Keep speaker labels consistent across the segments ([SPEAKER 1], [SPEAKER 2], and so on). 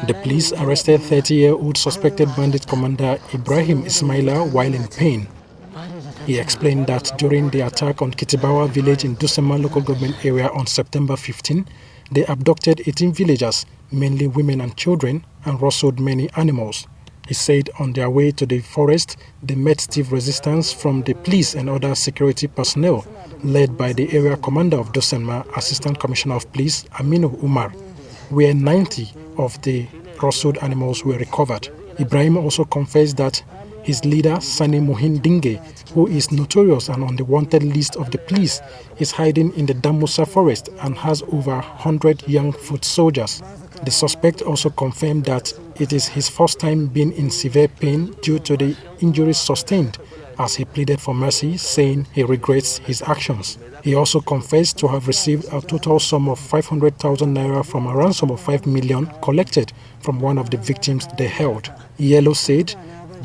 [SPEAKER 1] The police arrested 30-year-old suspected bandit commander Ibrahim Ismaila while in pain. He explained that during the attack on Kitibawa village in Danmusa Local Government Area on September 15, they abducted 18 villagers, mainly women and children, and rustled many animals. He said on their way to the forest, they met stiff resistance from the police and other security personnel, led by the area commander of Dosenma, Assistant Commissioner of Police Aminu Umar, where 90 of the rustled animals were recovered. Ibrahim also confessed that his leader, Sani Muhin Dinge, who is notorious and on the wanted list of the police, is hiding in the Danmusa forest and has over 100 young foot soldiers. The suspect also confirmed that it is his first time being in severe pain due to the injuries sustained, as he pleaded for mercy, saying he regrets his actions. He also confessed to have received a total sum of 500,000 naira from a ransom of 5 million collected from one of the victims they held. Yellow said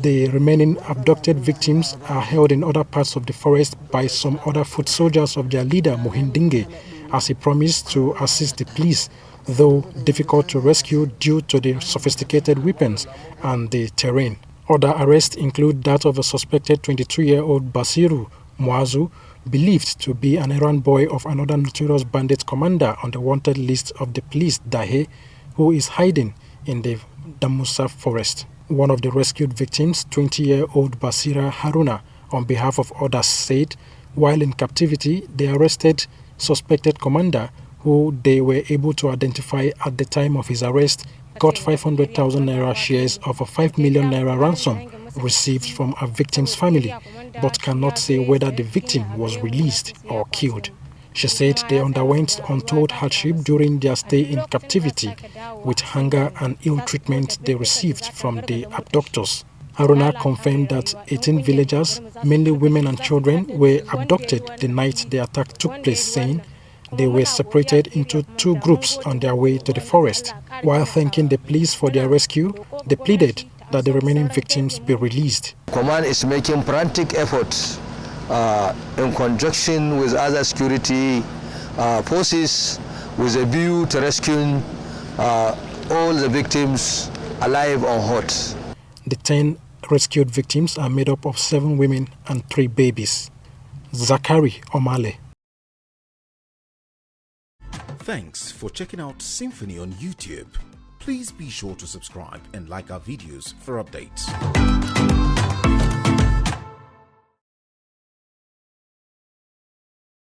[SPEAKER 1] the remaining abducted victims are held in other parts of the forest by some other foot soldiers of their leader, Muhin Dinge, as he promised to assist the police, though difficult to rescue due to the sophisticated weapons and the terrain. Other arrests include that of a suspected 22-year-old Basiru Muazu, believed to be an errand boy of another notorious bandit commander on the wanted list of the police, Dahe, who is hiding in the Danmusa forest. One of the rescued victims, 20-year-old Basira Haruna, on behalf of others, said while in captivity, they arrested suspected commander, who they were able to identify at the time of his arrest, got 500,000 naira shares of a 5 million naira ransom received from a victim's family, but cannot say whether the victim was released or killed. She said they underwent untold hardship during their stay in captivity, with hunger and ill treatment they received from the abductors. Haruna confirmed that 18 villagers, mainly women and children, were abducted the night the attack took place, saying they were separated into two groups on their way to the forest. While thanking the police for their rescue, they pleaded that the remaining victims be released.
[SPEAKER 2] Command is making frantic efforts in conjunction with other security forces with a view to rescuing all the victims alive or hurt.
[SPEAKER 1] The 10 rescued victims are made up of 7 women and 3 babies. Zakari Omale.
[SPEAKER 3] Thanks for checking out SYMFONI on YouTube. Please be sure to subscribe and like our videos for updates.